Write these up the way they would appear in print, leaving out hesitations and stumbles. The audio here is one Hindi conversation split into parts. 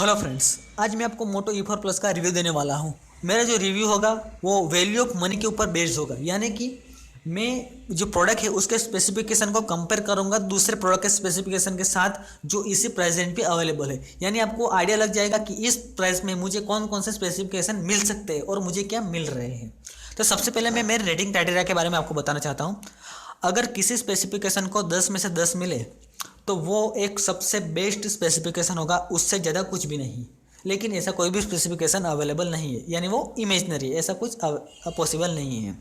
हेलो फ्रेंड्स, आज मैं आपको मोटो ई फोर प्लस का रिव्यू देने वाला हूँ। मेरा जो रिव्यू होगा वो वैल्यू ऑफ मनी के ऊपर बेस्ड होगा, यानी कि मैं जो प्रोडक्ट है उसके स्पेसिफिकेशन को कंपेयर करूंगा दूसरे प्रोडक्ट के स्पेसिफिकेशन के साथ जो इसी प्राइस रेंज पे अवेलेबल है। यानी आपको आइडिया लग जाएगा कि इस प्राइस में मुझे कौन कौन से स्पेसिफिकेशन मिल सकते हैं और मुझे क्या मिल रहे हैं। तो सबसे पहले मैं मेरे रेटिंग क्राइटेरिया के बारे में आपको बताना चाहता हूँ। अगर किसी स्पेसिफिकेशन को 10 में से 10 मिले तो वो एक सबसे बेस्ट स्पेसिफिकेशन होगा, उससे ज़्यादा कुछ भी नहीं। लेकिन ऐसा कोई भी स्पेसिफिकेशन अवेलेबल नहीं है, यानी वो इमेजनरी है, ऐसा कुछ पॉसिबल नहीं है।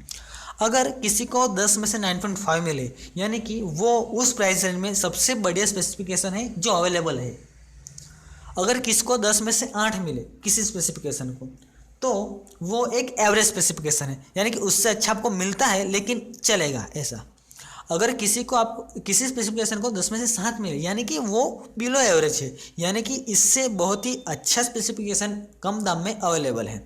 अगर किसी को 10 में से 9.5 मिले, यानी कि वो उस प्राइस रेंज में सबसे बढ़िया स्पेसिफिकेशन है जो अवेलेबल है। अगर किसी को 10 में से 8 मिले किसी स्पेसिफिकेशन को, तो वो एक एवरेज स्पेसिफिकेशन है, यानी कि उससे अच्छा आपको मिलता है लेकिन चलेगा ऐसा। अगर किसी को आप किसी स्पेसिफिकेशन को 10 में से 7 मिले, यानी कि वो बिलो एवरेज है, यानी कि इससे बहुत ही अच्छा स्पेसिफिकेशन कम दाम में अवेलेबल है।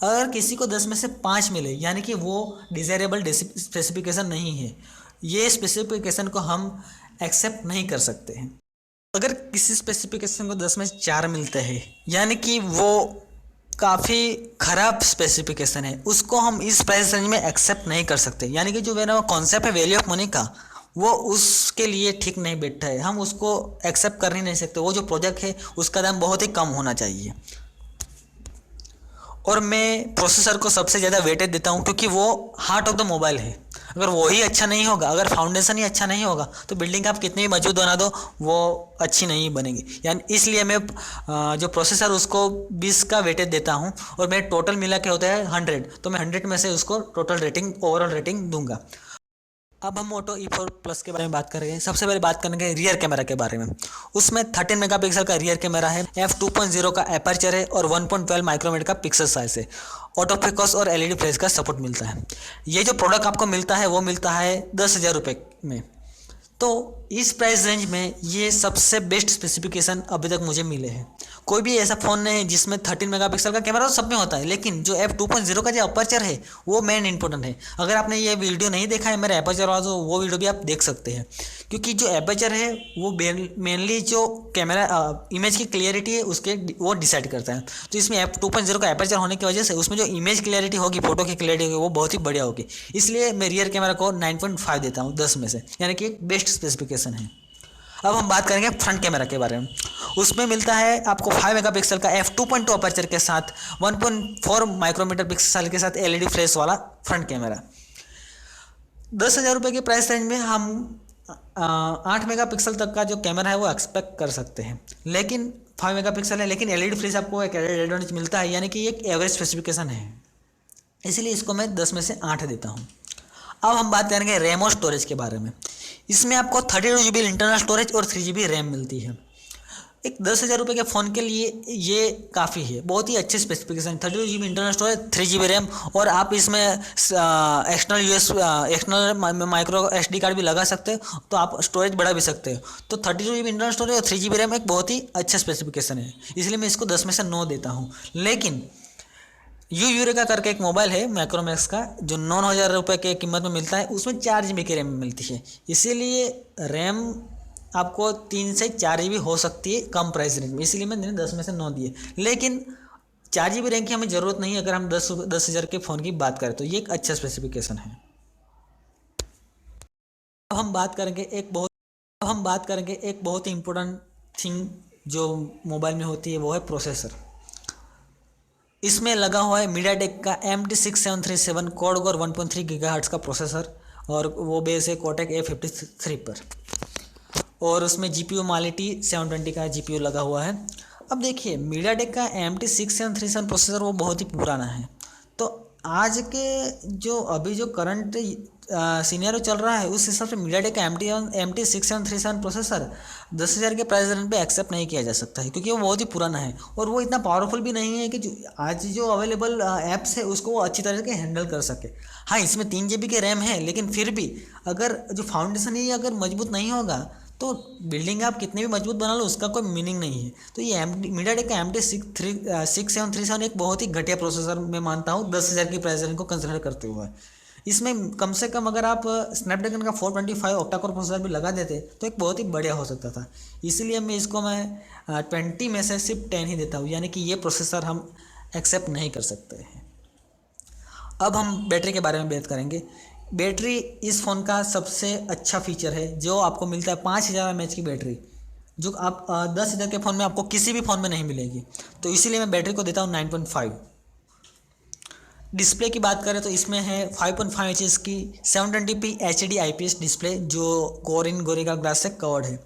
अगर किसी को 10 में से 5 मिले, यानी कि वो डिज़ायरेबल स्पेसिफिकेशन नहीं है, ये स्पेसिफिकेशन को हम एक्सेप्ट नहीं कर सकते हैं। अगर किसी स्पेसिफिकेशन को 10 में से 4 मिलते हैं, यानी कि वो काफ़ी ख़राब स्पेसिफिकेशन है, उसको हम इस प्राइस रेंज में एक्सेप्ट नहीं कर सकते। यानी कि जो मेरा कॉन्सेप्ट है वैल्यू ऑफ मनी का, वो उसके लिए ठीक नहीं बैठा है, हम उसको एक्सेप्ट कर ही नहीं सकते। वो जो प्रोजेक्ट है उसका दाम बहुत ही कम होना चाहिए। और मैं प्रोसेसर को सबसे ज़्यादा वेटेज देता हूँ, क्योंकि वो हार्ट ऑफ द मोबाइल है। अगर वो ही अच्छा नहीं होगा, अगर फाउंडेशन ही अच्छा नहीं होगा, तो बिल्डिंग आप कितनी भी मजबूत बना दो वो अच्छी नहीं बनेगी। यानी इसलिए मैं जो प्रोसेसर उसको 20 का वेटेज देता हूँ, और मैं टोटल मिला के होता है 100, तो मैं 100 में से उसको टोटल रेटिंग, ओवरऑल रेटिंग दूंगा। अब हम मोटो ई फोर प्लस के बारे में बात करेंगे। सबसे पहले बात करेंगे रियर कैमरा के बारे में। उसमें 13 मेगापिक्सल का रियर कैमरा है, f2.0 का एपर्चर है और 1.12 माइक्रोमीटर का पिक्सल साइज है। ऑटो फोकस और एलईडी फ्लैश का सपोर्ट मिलता है। ये जो प्रोडक्ट आपको मिलता है वो मिलता है 10,000 रुपये में। तो इस प्राइस रेंज में ये सबसे बेस्ट स्पेसिफिकेशन अभी तक मुझे मिले हैं। कोई भी ऐसा फ़ोन नहीं है जिसमें 13 मेगापिक्सल का कैमरा तो सब में होता है, लेकिन जो f2.0 का जो अपर्चर है वो मेन इंपॉर्टेंट है। अगर आपने ये वीडियो नहीं देखा है मेरा एपर्चर वाला, तो वो वीडियो भी आप देख सकते हैं, क्योंकि जो एपर्चर है वो मेनली जो कैमरा इमेज की क्लियरिटी है उसके वो डिसाइड करता है। तो इसमें f2.0 का एपर्चर होने की वजह से उसमें जो इमेज क्लियरिटी होगी, फोटो की क्लियरिटी होगी, वो बहुत ही बढ़िया होगी। इसलिए मैं रियर कैमरा को 9.5 देता हूँ 10 में से, यानी कि एक बेस्ट स्पेसिफिकेशन है। अब हम बात करेंगे फ्रंट कैमरा के बारे में। उसमें मिलता है आपको 5 मेगापिक्सल का f2.2 अपर्चर के साथ 1.4 माइक्रोमीटर पिक्सल के साथ एलईडी फ्लैश वाला फ्रंट कैमरा। 10,000 रुपये के प्राइस रेंज में हम 8 मेगापिक्सल तक का जो कैमरा है वो एक्सपेक्ट कर सकते हैं, लेकिन 5 मेगापिक्सल है, लेकिन एलईडी फ्लैश आपको एक एडवांटेज मिलता है, यानी कि एक एवरेज स्पेसिफिकेशन है। इसलिए इसको मैं 10 में से 8 देता हूँ। अब हम बात करेंगे रैम और स्टोरेज के बारे में। इसमें आपको 32 GB इंटरनल स्टोरेज और 3 GB रैम मिलती है। एक 10,000 रुपये के फ़ोन के लिए ये काफ़ी है, बहुत ही अच्छे specification. 32 GB internal storage, 3 GB RAM, और आप इसमें एक्सटर्नल माइक्रो SD कार्ड भी लगा सकते हो, तो आप स्टोरेज बढ़ा भी सकते हो। तो 32 GB इंटरनल स्टोरेज और 3 GB रैम एक बहुत ही अच्छा स्पेसिफिकेशन है, इसलिए मैं इसको 10 में से 9 देता हूँ। लेकिन यूरेका करके एक मोबाइल है माइक्रोमैक्स का, जो 9,000 रुपये के कीमत में मिलता है, उसमें 4 GB की रैम मिलती है। इसीलिए रैम आपको 3 से 4 GB हो सकती है कम प्राइस रेंज में, इसीलिए मैंने 10 में से 9 दिए। लेकिन 4 GB रैम की हमें ज़रूरत नहीं है अगर हम 10,000 के फ़ोन की बात करें, तो ये एक अच्छा स्पेसिफिकेशन है। अब हम बात करेंगे एक बहुत ही इंपॉर्टेंट थिंग जो मोबाइल में होती है, वो है प्रोसेसर। इसमें लगा हुआ है मीडियाटेक का MT6737 क्वाड कोर 1.3 गीगाहर्ट्ज़ का प्रोसेसर, और वो बेस है कोटेक A53 पर, और उसमें GPU मालिटी 720 का GPU लगा हुआ है। अब देखिए, मीडियाटेक का MT6737 प्रोसेसर वो बहुत ही पुराना है। तो आज के जो अभी जो करंट सीनियर चल रहा है, उस हिसाब से मीडियाटेक का MT6737 प्रोसेसर 10,000 के प्राइस रेंज पे एक्सेप्ट नहीं किया जा सकता है, क्योंकि वो बहुत ही पुराना है और वो इतना पावरफुल भी नहीं है कि जो आज जो अवेलेबल ऐप्स है उसको वो अच्छी तरह से हैंडल कर सके। हाँ, इसमें 3 GB के रैम है, लेकिन फिर भी अगर जो फाउंडेशन ही अगर मजबूत नहीं होगा, तो बिल्डिंग आप कितनी भी मजबूत बना लो उसका कोई मीनिंग नहीं है। तो ये मीडियाटेक का MT6737 एक बहुत ही घटिया प्रोसेसर मैं मानता हूँ 10,000 की प्राइस रेंज को कंसिडर करते हुए। इसमें कम से कम अगर आप स्नैपड्रैगन का 425 ऑक्टा कोर प्रोसेसर भी लगा देते तो एक बहुत ही बढ़िया हो सकता था। इसीलिए मैं 20 में से सिर्फ 10 ही देता हूँ, यानी कि ये प्रोसेसर हम एक्सेप्ट नहीं कर सकते हैं। अब हम बैटरी के बारे में बात करेंगे। बैटरी इस फ़ोन का सबसे अच्छा फीचर है जो आपको मिलता है 5000 mAh की बैटरी, जो आप 10,000 के फ़ोन में आपको किसी भी फ़ोन में नहीं मिलेगी। तो इसीलिए मैं बैटरी को देता हूँ 9.5। डिस्प्ले की बात करें तो इसमें है 5.5 इंचेस की 720p HD IPS डिस्प्ले जो कोरिन गोरिल्ला ग्लास से कवर्ड है।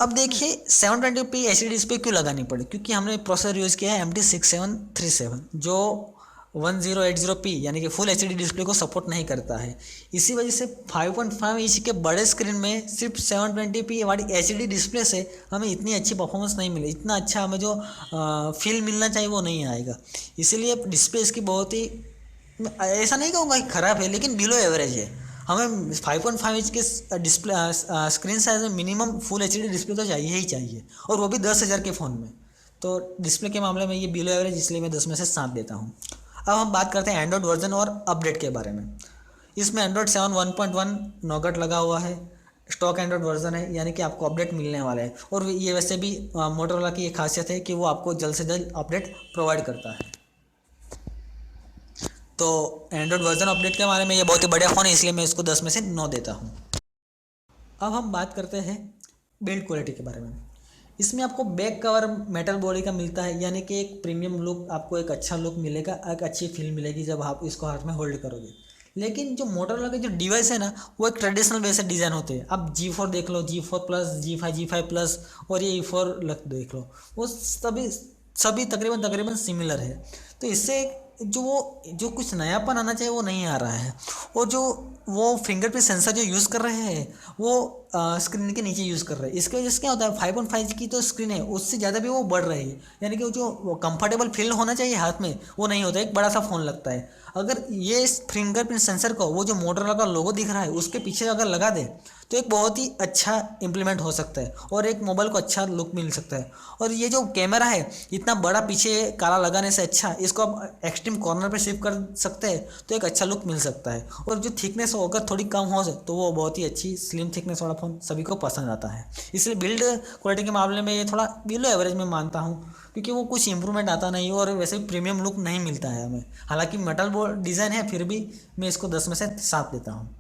अब देखिए 720p HD डिस्प्ले क्यों लगानी पड़ी, क्योंकि हमने प्रोसेसर यूज़ किया है MT6737 जो 1080p यानी कि फुल HD डिस्प्ले को सपोर्ट नहीं करता है। इसी वजह से 5.5 इंच के बड़े स्क्रीन में सिर्फ 720p वाली HD डिस्प्ले से हमें इतनी अच्छी परफॉर्मेंस नहीं मिली, इतना अच्छा हमें जो फील मिलना चाहिए वो नहीं आएगा। इसीलिए डिस्प्ले इसकी बहुत ही, ऐसा नहीं कहूँगा कि ख़राब है, लेकिन बिलो एवरेज है। हमें 5.5 इंच के डिस्प्ले स्क्रीन साइज में मिनिमम फुल HD डिस्प्ले तो चाहिए ही चाहिए, और वो भी 10,000 के फ़ोन में। तो डिस्प्ले के मामले में ये बिलो एवरेज, इसलिए मैं 10 में से 7 देता हूँ। अब हम बात करते हैं एंड्रॉयड वर्जन और अपडेट के बारे में। इसमें एंड्रॉयड 7 1.1 नॉगट लगा हुआ है, स्टॉक एंड्रॉयड वर्जन है, यानी कि आपको अपडेट मिलने वाला है। और ये वैसे भी मोटोरोला की एक खासियत है कि वो आपको जल्द से जल्द अपडेट प्रोवाइड करता है। तो एंड्रॉयड वर्जन अपडेट के बारे में ये बहुत ही बढ़िया फ़ोन है, इसलिए मैं इसको 10 में से 9 देता हूँ। अब हम बात करते हैं बिल्ड क्वालिटी के बारे में। इसमें आपको बैक कवर मेटल बॉडी का मिलता है, यानी कि एक प्रीमियम लुक, आपको एक अच्छा लुक मिलेगा, एक अच्छी फील मिलेगी जब आप इसको हाथ में होल्ड करोगे। लेकिन जो मोटोरोला के जो डिवाइस है ना, वो एक ट्रेडिशनल वे से डिज़ाइन होते हैं। आप G4 देख लो, G4 प्लस, G5 प्लस और ये E4 देख लो, वो सभी तकरीबन सिमिलर है। तो इससे जो कुछ नयापन आना चाहिए वो नहीं आ रहा है। और जो वो फिंगरप्रिंट सेंसर जो यूज़ कर रहे हैं वो स्क्रीन के नीचे यूज़ कर रहे हैं। इसकी वजह से क्या होता है, 5.5 की तो स्क्रीन है, उससे ज़्यादा भी वो बढ़ रही है, यानी कि जो कंफर्टेबल फील होना चाहिए हाथ में वो नहीं होता, एक बड़ा सा फ़ोन लगता है। अगर ये फिंगरप्रिंट सेंसर को वो जो मोटरोला का लोगो दिख रहा है उसके पीछे अगर लगा दे तो एक बहुत ही अच्छा इम्प्लीमेंट हो सकता है और एक मोबाइल को अच्छा लुक मिल सकता है। और ये जो कैमरा है इतना बड़ा पीछे काला लगाने से अच्छा इसको आप एक्सट्रीम कॉर्नर पे शिफ्ट कर सकते हैं तो एक अच्छा लुक मिल सकता है। और जो थिकनेस होकर थोड़ी कम हो तो वो बहुत ही अच्छी स्लिम थिकनेस वाला फ़ोन सभी को पसंद आता है। इसलिए बिल्ड क्वालिटी के मामले में ये थोड़ा बिलो एवरेज में मानता हूँ, क्योंकि वो कुछ इंप्रूवमेंट आता नहीं और वैसे भी प्रीमियम लुक नहीं मिलता है हमें। हालांकि मेटल बोर्ड डिज़ाइन है, फिर भी मैं इसको 10 में से 7 देता हूँ।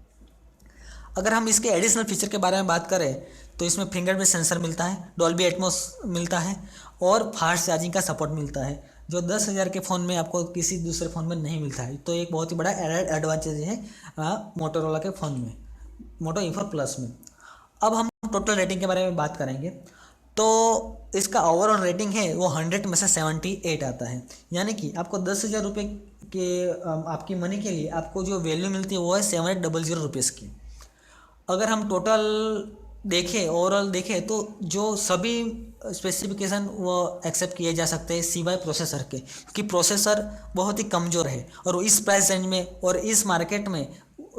अगर हम इसके एडिशनल फीचर के बारे में बात करें तो इसमें फिंगरप्रिंट सेंसर मिलता है, डॉल्बी एटमॉस मिलता है और फास्ट चार्जिंग का सपोर्ट मिलता है, जो 10,000 के फ़ोन में आपको किसी दूसरे फ़ोन में नहीं मिलता है। तो एक बहुत ही बड़ा एडेड एडवांटेज है मोटोरोला के फ़ोन में, मोटो E4 प्लस में। अब हम टोटल रेटिंग के बारे में बात करेंगे तो इसका ओवरऑल रेटिंग है वो 100 में से 78 आता है, यानी कि आपको 10,000 रुपये के आपकी मनी के लिए आपको जो वैल्यू मिलती है वो है 7800 रुपीज़ की। अगर हम टोटल देखें, ओवरऑल देखें तो जो सभी स्पेसिफिकेशन वो एक्सेप्ट किए जा सकते हैं सिवाय प्रोसेसर के, क्योंकि प्रोसेसर बहुत ही कमज़ोर है और इस प्राइस रेंज में और इस मार्केट में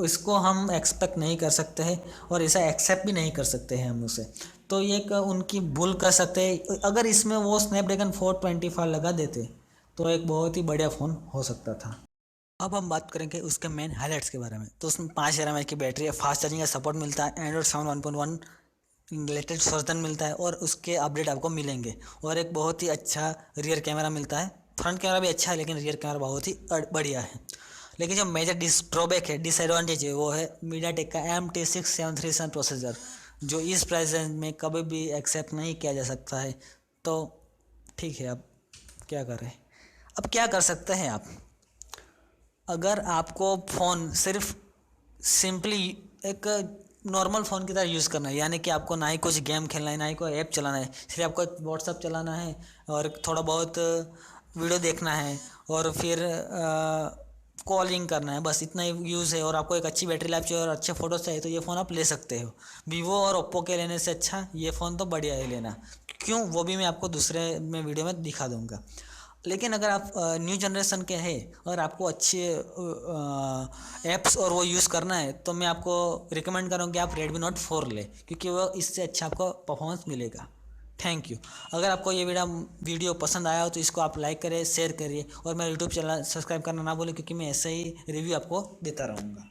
इसको हम एक्सपेक्ट नहीं कर सकते हैं और ऐसा एक्सेप्ट भी नहीं कर सकते हैं हम उसे। तो ये एक उनकी भूल कर सकते हैं। अगर इसमें वो स्नैपड्रैगन 425 लगा देते तो एक बहुत ही बढ़िया फ़ोन हो सकता था। अब हम बात करेंगे उसके मेन हाइलाइट्स के बारे में। तो उसमें 5000 mAh की बैटरी है, फास्ट चार्जिंग का सपोर्ट मिलता है, एंड्रॉयड 7 1.1 लेटेस्ट वर्जन मिलता है और उसके अपडेट आपको मिलेंगे। और एक बहुत ही अच्छा रियर कैमरा मिलता है, फ्रंट कैमरा भी अच्छा है लेकिन रियर कैमरा बहुत ही बढ़िया है। लेकिन जो मेजर ड्रॉबैक है, डिसएडवांटेज है, वो है मीडियाटेक का MT6737 प्रोसेसर, जो इस प्राइस रेंज में कभी भी एक्सेप्ट नहीं किया जा सकता है। तो ठीक है, अब क्या करें, अब क्या कर सकते हैं आप। अगर आपको फ़ोन सिर्फ सिंपली एक नॉर्मल फ़ोन की तरह यूज़ करना है, यानी कि आपको ना ही कुछ गेम खेलना है ना ही कोई ऐप चलाना है, सिर्फ आपको एक व्हाट्सअप चलाना है और थोड़ा बहुत वीडियो देखना है और फिर कॉलिंग करना है, बस इतना ही यूज़ है और आपको एक अच्छी बैटरी लाइफ चाहिए और अच्छे फ़ोटोज़ चाहिए तो ये फ़ोन आप ले सकते हो। वीवो और ओप्पो के लेने से अच्छा ये फ़ोन तो बढ़िया है लेना, क्यों वो भी मैं आपको दूसरे में वीडियो में दिखा दूँगा। लेकिन अगर आप न्यू जनरेशन के हैं और आपको अच्छे ऐप्स और वो यूज़ करना है तो मैं आपको रिकमेंड करूँगा कि आप Redmi Note 4 लें, क्योंकि वो इससे अच्छा आपको परफॉर्मेंस मिलेगा। Thank you. अगर आपको ये वीडियो पसंद आया हो तो इसको आप लाइक करें, शेयर करिए और मेरा यूट्यूब चैनल सब्सक्राइब करना ना भूलें, क्योंकि मैं ऐसे ही रिव्यू आपको देता रहूँगा।